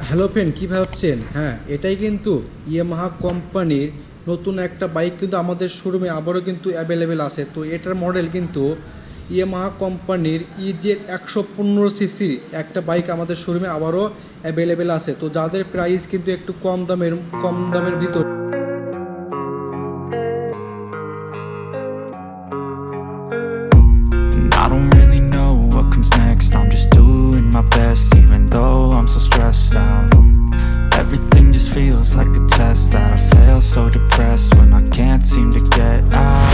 Hello friend, কী ভাবছেন? হ্যাঁ, এটাই কিন্তু ইয়ামাহা কোম্পানির নতুন একটা বাইক কিন্তু আমাদের শোরুমে আবারও কিন্তু অ্যাভেলেবেল আছে। তো এটার মডেল কিন্তু ইয়ামাহা কোম্পানির ইজেড 115 সিসি একটা বাইক আমাদের শোরুমে আবারও অ্যাভেলেবেল আছে। তো যাদের প্রাইস কিন্তু একটু কম দামের ভিতর। I don't really know what comes next. I'm just doing my best, even though I'm so stressed out. Everything just feels like a test that I fail, so depressed when I can't seem to get out.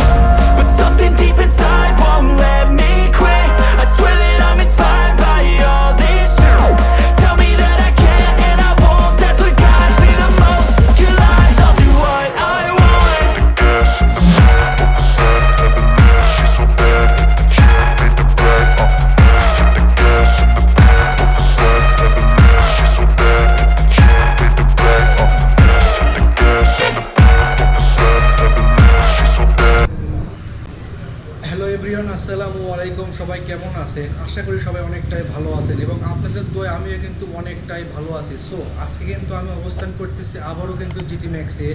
But something deep inside won't let me quit. I swear that I'm inspired by all this shit. Tell me that I can't and I won't. That's what guides me the most. Your lies, I'll do what I want. Hello everyone, আসসালামু আলাইকুম। সবাই কেমন আছেন? আশা করি সবাই অনেকটাই ভালো আছেন এবং আপনাদের দোয়ায় আমিও কিন্তু অনেকটাই ভালো আছি। সো আজকে কিন্তু আমি অবস্থান করতেছি আবারও কিন্তু জিটি ম্যাক্সে।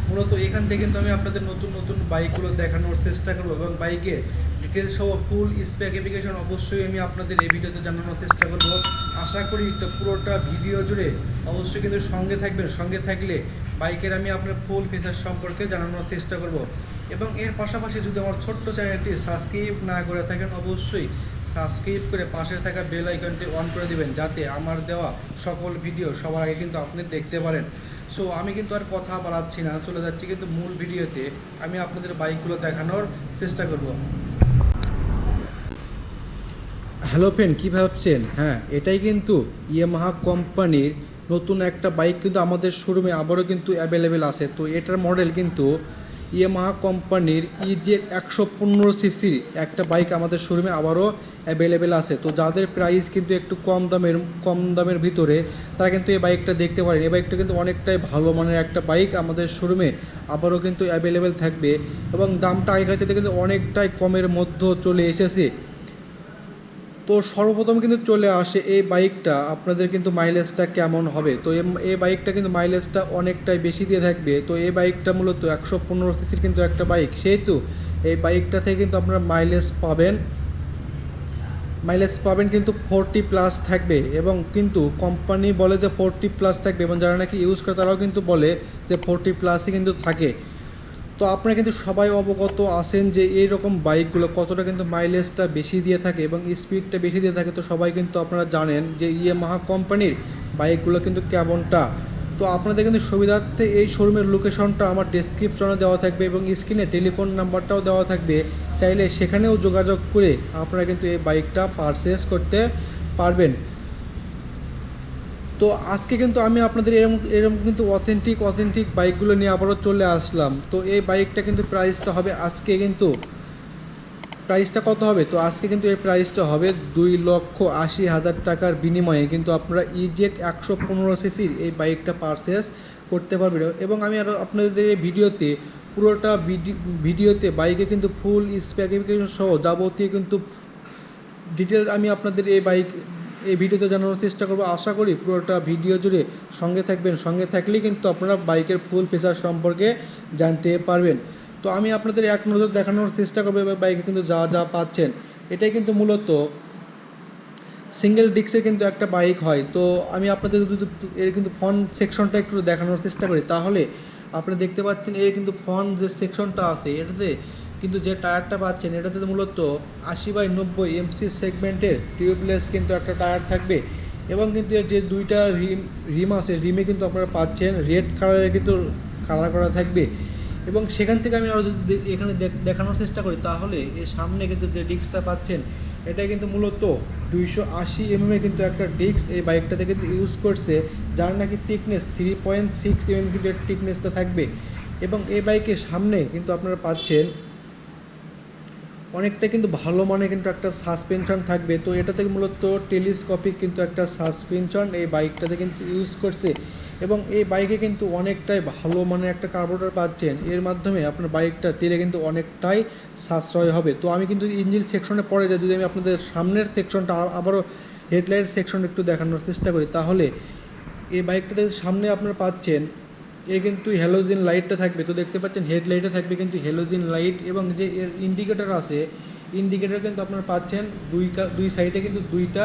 মূলত এখান থেকে কিন্তু আমি আপনাদের নতুন নতুন বাইকগুলো দেখানোর চেষ্টা করবো এবং বাইকের ডিটেলস সহ ফুল স্পেসিফিকেশন অবশ্যই আমি আপনাদের এই ভিডিওতে জানানোর চেষ্টা করবো। আশা করি তো পুরোটা ভিডিও জুড়ে অবশ্যই কিন্তু সঙ্গে থাকবেন। সঙ্গে থাকলে বাইকের আমি আপনার ফুল ফিচার সম্পর্কে জানানোর চেষ্টা করব। এবং এর পাশাপাশি যদি আমার ছোট্ট চ্যানেলটি সাবস্ক্রাইব না করে থাকেন, অবশ্যই সাবস্ক্রাইব করে পাশে থাকা বেল আইকনটি অন করে দিবেন, যাতে আমার দেওয়া সকল ভিডিও সবার আগে কিন্তু আপনি দেখতে পারেন। সো আমি কিন্তু আর কথা বাড়াচ্ছি না, চলে যাচ্ছি কিন্তু মূল ভিডিওতে। আমি আপনাদের বাইকগুলো দেখানোর চেষ্টা করব। হ্যালো ফ্রেন্ড, কী ভাবছেন? হ্যাঁ, এটাই কিন্তু ইয়ামাহা কোম্পানির নতুন একটা বাইক কিন্তু আমাদের শোরুমে আবারও কিন্তু অ্যাভেলেবেল আছে। তো এটার মডেল কিন্তু ইয়ামাহা কোম্পানির ইজেড 115 সিসি একটা বাইক আমাদের শোরুমে আবারও অ্যাভেলেবেল আছে। তো যাদের প্রাইস কিন্তু একটু কম দামের ভিতরে, তারা কিন্তু এই বাইকটা দেখতে পারেন। এই বাইকটা কিন্তু অনেকটাই ভালো মানের একটা বাইক আমাদের শোরুমে আবারও কিন্তু অ্যাভেলেবেল থাকবে এবং দামটা আগেকার থেকে কিন্তু অনেকটাই কমের মধ্যে চলে এসেছে। তো সর্বপ্রথম কিন্তু চলে আসে এই বাইকটা, আপনাদের কিন্তু মাইলেজটা কেমন হবে। তো এই বাইকটা কিন্তু মাইলেজটা অনেকটাই বেশি দিয়ে থাকবে। তো এই বাইকটা মূলত 115 সিসির কিন্তু একটা বাইক, সেহেতু এই বাইকটা থেকে কিন্তু আপনারা মাইলেজ পাবেন কিন্তু 40+ থাকবে। এবং কিন্তু কোম্পানি বলে যে 40+ থাকবে, এবং যারা নাকি ইউজ করে তারাও কিন্তু বলে যে 40+ই কিন্তু থাকে। তো আপনারা কিন্তু সবাই অবগত আছেন যে এইরকম বাইকগুলো কতটা কিন্তু মাইলেজটা বেশি দিয়ে থাকে এবং স্পিডটা বেশি দিয়ে থাকে। তো সবাই কিন্তু আপনারা জানেন যে ইয়ামাহা কোম্পানির বাইকগুলো কিন্তু কেমনটা। তো আপনাদের কিন্তু সুবিধার্থে এই শোরুমের লোকেশনটা আমার ডেসক্রিপশনে দেওয়া থাকবে এবং স্ক্রিনে টেলিফোন নাম্বারটাও দেওয়া থাকবে। চাইলে সেখানেও যোগাযোগ করে আপনারা কিন্তু এই বাইকটা পারচেস করতে পারবেন। তো আজকে কিন্তু আমি আপনাদের এরকম কিন্তু অথেন্টিক বাইকগুলো নিয়ে আবারও চলে আসলাম। তো এই বাইকটা কিন্তু প্রাইসটা কত হবে? তো আজকে কিন্তু এর প্রাইসটা হবে 2,80,000 টাকার বিনিময়ে কিন্তু আপনারা ইজেড 115 সিসির এই বাইকটা পারচেস করতে পারবেন। এবং আমি আরও আপনাদের এই পুরোটা ভিডিওতে বাইকে কিন্তু ফুল স্পেসিফিকেশন সহ যাবতীয় কিন্তু ডিটেলস আমি আপনাদের এই ভিডিওতে জানানোর চেষ্টা করব। আশা করি পুরোটা ভিডিও জুড়ে সঙ্গে থাকবেন। সঙ্গে থাকলেই কিন্তু আপনারা বাইকের ফুল ফিচার সম্পর্কে জানতে পারবেন। তো আমি আপনাদের এক নজর দেখানোর চেষ্টা করবো এবার বাইকে কিন্তু যা যা পাচ্ছেন। এটাই কিন্তু মূলত সিঙ্গেল ডিস্কের কিন্তু একটা বাইক হয়। তো আমি আপনাদের যদি এর কিন্তু ফ্রন্ট সেকশনটা একটু দেখানোর চেষ্টা করি, তাহলে আপনি দেখতে পাচ্ছেন এর কিন্তু ফ্রন্ট যে সেকশনটা আছে, এটাতে কিন্তু যে টায়ারটা পাচ্ছেন, এটাতে মূলত 80/90 এমসি সেগমেন্টের টিউবলেস কিন্তু একটা টায়ার থাকবে। এবং কিন্তু এর যে দুইটা রিম আছে, রিমে কিন্তু আপনারা পাচ্ছেন রেড কালারের কিন্তু কালার করা থাকবে। এবং সেখান থেকে আমি আরও যদি এখানে দেখানোর চেষ্টা করি, তাহলে এর সামনে কিন্তু যে ডিস্কটা পাচ্ছেন, এটা কিন্তু মূলত 280 mm কিন্তু একটা ডিস্ক এই বাইকটাতে কিন্তু ইউজ করছে, যার নাকি থিকনেস 3.6 mm কিন্তু এর থিকনেসটা থাকবে। এবং এই বাইকের সামনে কিন্তু আপনারা পাচ্ছেন অনেকটা কিন্তু ভালো মানে কিন্তু একটা সাসপেনশন থাকবে। তো এটা থেকে মূলত টেলিস্কোপিক কিন্তু একটা সাসপেনশন এই বাইকটাতে কিন্তু ইউজ করছে। এবং এই বাইকে কিন্তু অনেকটাই ভালো মানে একটা কার্বোরেটর পাচ্ছেন, এর মাধ্যমে আপনার বাইকটা তেলে কিন্তু অনেকটাই সাশ্রয় হবে। তো আমি কিন্তু ইঞ্জিন সেকশনে পরে যাই, যদি আমি আপনাদের সামনের সেকশনটা আবারও হেডলাইট সেকশন একটু দেখানোর চেষ্টা করি, তাহলে এই বাইকটাতে সামনে আপনারা পাচ্ছেন এ কিন্তু হ্যালোজেন লাইটটা থাকবে, তো দেখতে পাচ্ছেন হেডলাইটে থাকবে কিন্তু হ্যালোজেন লাইট, এবং যে এর ইন্ডিকেটর আছে ইন্ডিকেটর কিন্তু আপনারা পাচ্ছেন দুই সাইডে কিন্তু দুইটা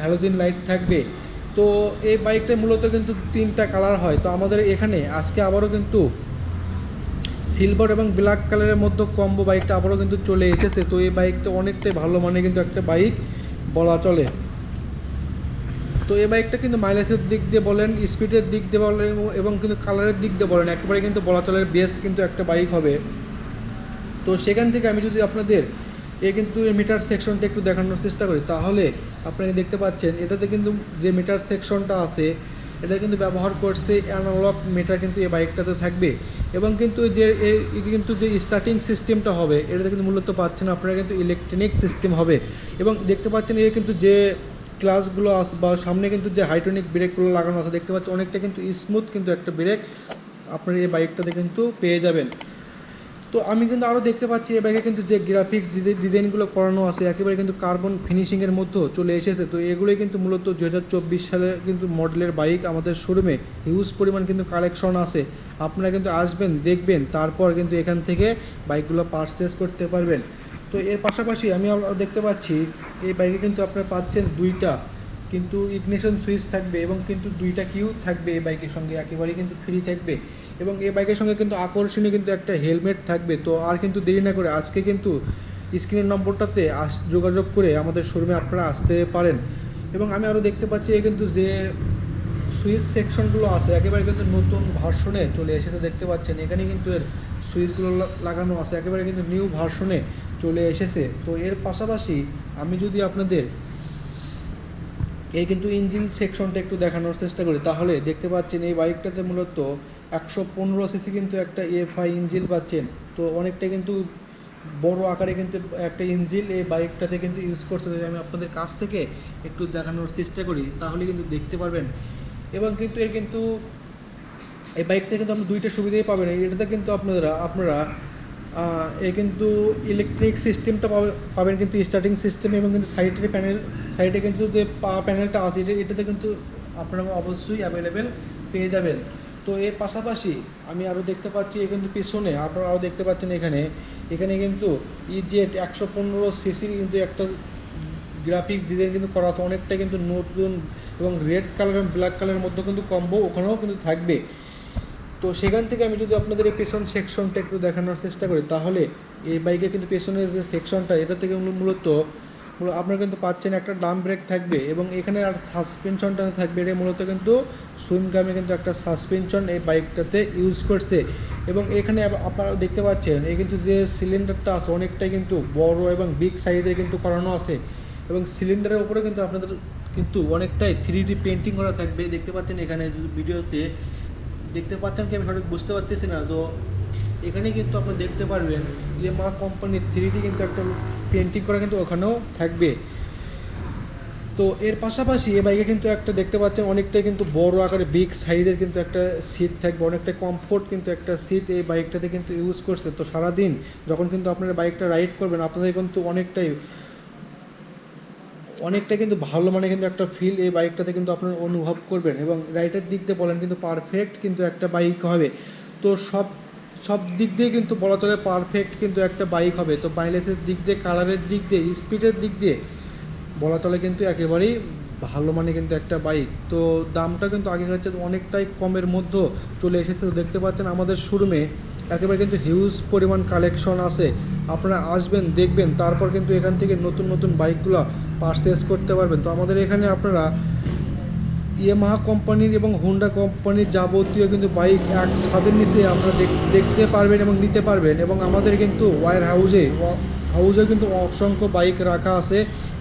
হ্যালোজেন লাইট থাকবে। তো এই বাইকটা মূলত কিন্তু 3টা কালার হয়। তো আমাদের এখানে আজকে আবারও কিন্তু সিলভার এবং ব্ল্যাক কালারের মধ্যে কম্বো বাইকটা আবারও কিন্তু চলে এসেছে। তো এই বাইকটা অনেকটাই ভালো মানে কিন্তু একটা বাইক বলা চলে। তো এই বাইকটা কিন্তু মাইলেজের দিক দিয়ে বলেন, স্পিডের দিক দিয়ে বলেন এবং কিন্তু কালারের দিক দিয়ে বলেন একেবারে কিন্তু বলা চলে বেস্ট কিন্তু একটা বাইক হবে। তো সেখান থেকে আমি যদি আপনাদের কিন্তু মিটার সেকশনটা একটু দেখানোর চেষ্টা করি, তাহলে আপনারা দেখতে পাচ্ছেন এটাতে কিন্তু যে মিটার সেকশনটা আছে এটা কিন্তু ব্যবহার করছে অ্যানালগ মিটার কিন্তু এই বাইকটাতে থাকবে, এবং কিন্তু যে স্টার্টিং সিস্টেমটা হবে এটাতে কিন্তু মূলত পাচ্ছেন আপনারা কিন্তু ইলেকট্রনিক সিস্টেম হবে। এবং দেখতে পাচ্ছেন এর কিন্তু যে ক্লাসগুলো আছে বা সামনে কিন্তু যে হাইড্রোলিক ব্রেকগুলো লাগানো আছে দেখতে পাচ্ছেন অনেকটা কিন্তু স্মুথ কিন্তু একটা ব্রেক আপনারা এই বাইকটাতে কিন্তু পেয়ে যাবেন। তো আমি কিন্তু আরও দেখতে পাচ্ছি এই বাইকে কিন্তু যে গ্রাফিক্স ডিজাইনগুলো করানো আছে একেবারে কিন্তু কার্বন ফিনিশিংয়ের মধ্যেও চলে এসেছে। তো এগুলোই কিন্তু মূলত 2024 সালের কিন্তু মডেলের বাইক আমাদের শোরুমে হিউজ পরিমাণ কিন্তু কালেকশন আছে। আপনারা কিন্তু আসবেন, দেখবেন, তারপর কিন্তু এখান থেকে বাইকগুলো পারচেস করতে পারবেন। তো এর পাশাপাশি আমি দেখতে পাচ্ছি এই বাইকে কিন্তু আপনারা পাচ্ছেন দুইটা কিন্তু ইগনিশন সুইচ থাকবে এবং কিন্তু দুইটা কিউ থাকবে এই বাইকের সঙ্গে, একেবারেই কিন্তু ফ্রি থাকবে। এবং এই বাইকের সঙ্গে কিন্তু আকর্ষণীয় কিন্তু একটা হেলমেট থাকবে। তো আর কিন্তু দেরি না করে আজকে কিন্তু স্ক্রিনের নম্বরটাতে যোগাযোগ করে আমাদের শোরুমে আপনারা আসতে পারেন। এবং আমি আরও দেখতে পাচ্ছি কিন্তু যে সুইচ সেকশনগুলো আছে একেবারে কিন্তু নতুন ভার্সনে চলে এসেছে, দেখতে পাচ্ছেন এখানে কিন্তু এর সুইচগুলো লাগানো আছে একেবারে কিন্তু নিউ ভার্সনে চলে এসেছে। তো এর পাশাপাশি আমি যদি আপনাদের এই কিন্তু ইঞ্জিন সেকশনটা একটু দেখানোর চেষ্টা করি, তাহলে দেখতে পাচ্ছেন এই বাইকটাতে মূলত 115 সিসি কিন্তু একটা এফআই ইঞ্জিন পাচ্ছেন। তো অনেকটা কিন্তু বড় আকারে কিন্তু একটা ইঞ্জিন এই বাইকটাতে কিন্তু ইউজ করতে। আমি আপনাদের কাছ থেকে একটু দেখানোর চেষ্টা করি তাহলে কিন্তু দেখতে পারবেন। এবং কিন্তু এর কিন্তু এই বাইকটা কিন্তু আপনি দুইটা সুবিধাই পাবেন। এটাতে কিন্তু আপনারা এই কিন্তু ইলেকট্রিক সিস্টেমটা পাবেন কিন্তু স্টার্টিং সিস্টেম, এবং কিন্তু সাইডে কিন্তু যে প্যানেলটা আছে এটাতে কিন্তু আপনারা অবশ্যই অ্যাভেলেবেল পেয়ে যাবেন। তো এর পাশাপাশি আমি আরও দেখতে পাচ্ছি কিন্তু পিছনে আপনারা আরও দেখতে পাচ্ছেন এখানে কিন্তু ইজেট 115 সিসির কিন্তু একটা গ্রাফিক্স ডিজাইন কিন্তু করা আছে, অনেকটা কিন্তু নতুন এবং রেড কালার এবং ব্ল্যাক কালারের মধ্যে কিন্তু কম্বো ওখানেও কিন্তু থাকবে। তো সেখান থেকে আমি যদি আপনাদের এই পেছন সেকশনটা একটু দেখানোর চেষ্টা করি, তাহলে এই বাইকে কিন্তু পেছনের যে সেকশনটা এটা থেকে মূলত আপনারা কিন্তু পাচ্ছেন একটা ডাম ব্রেক থাকবে, এবং এখানে আর সাসপেনশনটা থাকবে। এটা মূলত কিন্তু সুইমগামে কিন্তু একটা সাসপেনশন এই বাইকটাতে ইউজ করছে। এবং এখানে আপনারা দেখতে পাচ্ছেন এই কিন্তু যে সিলিন্ডারটা আছে অনেকটাই কিন্তু বড় এবং বিগ সাইজের কিন্তু করানো আছে, এবং সিলিন্ডারের উপরে কিন্তু আপনাদের কিন্তু অনেকটাই 3D পেন্টিং করা থাকবে। দেখতে পাচ্ছেন এখানে ভিডিওতে দেখতে পাচ্ছেন কি আমি সঠিক বুঝতে পারতেছি না। তো এখানে কিন্তু আপনি দেখতে পারবেন ইয়ামাহা কোম্পানির 3D কিন্তু একটা পেন্টিং করা কিন্তু ওখানেও থাকবে। তো এর পাশাপাশি এই বাইকে কিন্তু একটা দেখতে পাচ্ছেন অনেকটাই কিন্তু বড় আকারে বিগ সাইজের কিন্তু একটা সিট থাকবে, অনেকটা কমফোর্ট কিন্তু একটা সিট এই বাইকটাতে কিন্তু ইউজ করছে। তো সারাদিন যখন কিন্তু আপনারা বাইকটা রাইড করবেন আপনাদের কিন্তু অনেকটা কিন্তু ভালো মানে কিন্তু একটা ফিল এই বাইকটাতে কিন্তু আপনারা অনুভব করবেন, এবং রাইডের দিক দিয়ে বলেন কিন্তু পারফেক্ট কিন্তু একটা বাইক হবে। তো সব দিক দিয়ে কিন্তু বলা চলে পারফেক্ট কিন্তু একটা বাইক হবে। তো মাইলেজের দিক দিয়ে, কালারের দিক দিয়ে, স্পিডের দিক দিয়ে বলা চলে কিন্তু একেবারেই ভালো মানে কিন্তু একটা বাইক। তো দামটা কিন্তু আগেকার চেয়ে অনেকটাই কমের মধ্যে চলে এসেছে। তো দেখতে পাচ্ছেন আমাদের শোরুমে একেবারে কিন্তু হিউজ পরিমাণ কালেকশন আছে। আপনারা আসবেন, দেখবেন, তারপর কিন্তু এখান থেকে নতুন নতুন বাইকগুলো পারচেস করতে পারবেন। তো আমাদের এখানে আপনারা ইয়ামাহা কোম্পানির এবং হোন্ডা কোম্পানির যাবতীয় কিন্তু বাইক এক ছাদের নিচে আপনারা দেখতে পারবেন এবং নিতে পারবেন। এবং আমাদের কিন্তু ওয়্যার হাউসে কিন্তু অসংখ্য বাইক রাখা আছে,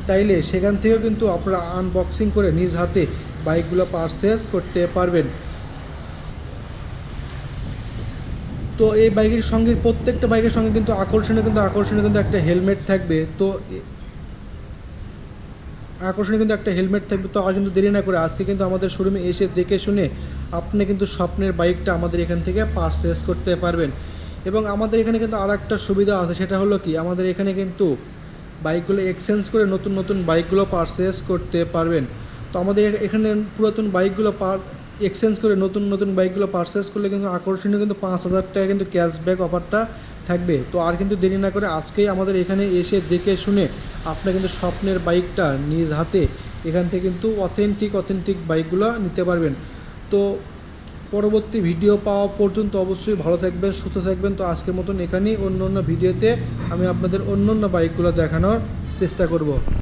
চাইলে সেখান থেকেও কিন্তু আপনারা আনবক্সিং করে নিজ হাতে বাইকগুলো পারচেস করতে পারবেন। তো এই বাইকের সঙ্গে প্রত্যেকটা বাইকের সঙ্গে কিন্তু আকর্ষণীয় কিন্তু একটা হেলমেট থাকবে। তো আর কিন্তু দেরি না করে আজকে কিন্তু আমাদের শোরুমে এসে দেখে শুনে আপনি কিন্তু স্বপ্নের বাইকটা আমাদের এখান থেকে পারচেস করতে পারবেন। এবং আমাদের এখানে কিন্তু আর একটা সুবিধা আছে, সেটা হলো কি আমাদের এখানে কিন্তু বাইকগুলো এক্সচেঞ্জ করে নতুন নতুন বাইকগুলো পারচেস করতে পারবেন। তো আমাদের এখানে পুরাতন বাইকগুলো এক্সচেঞ্জ করে নতুন বাইকগুলো পারচেস করলে কিন্তু আকর্ষণীয় কিন্তু 5,000 টাকা কিন্তু ক্যাশব্যাক অফারটা থাকবে। তো আর কিন্তু দেরি না করে আজকেই আমাদের এখানে এসে দেখে শুনে আপনার কিন্তু স্বপ্নের বাইকটা নিজ হাতে এখান থেকে কিন্তু অথেন্টিক বাইকগুলো নিতে পারবেন। তো পরবর্তী ভিডিও পাওয়া পর্যন্ত অবশ্যই ভালো থাকবেন, সুস্থ থাকবেন। তো আজকের মতন এখানেই, অন্য ভিডিওতে আমি আপনাদের অন্য বাইকগুলো দেখানোর চেষ্টা করব।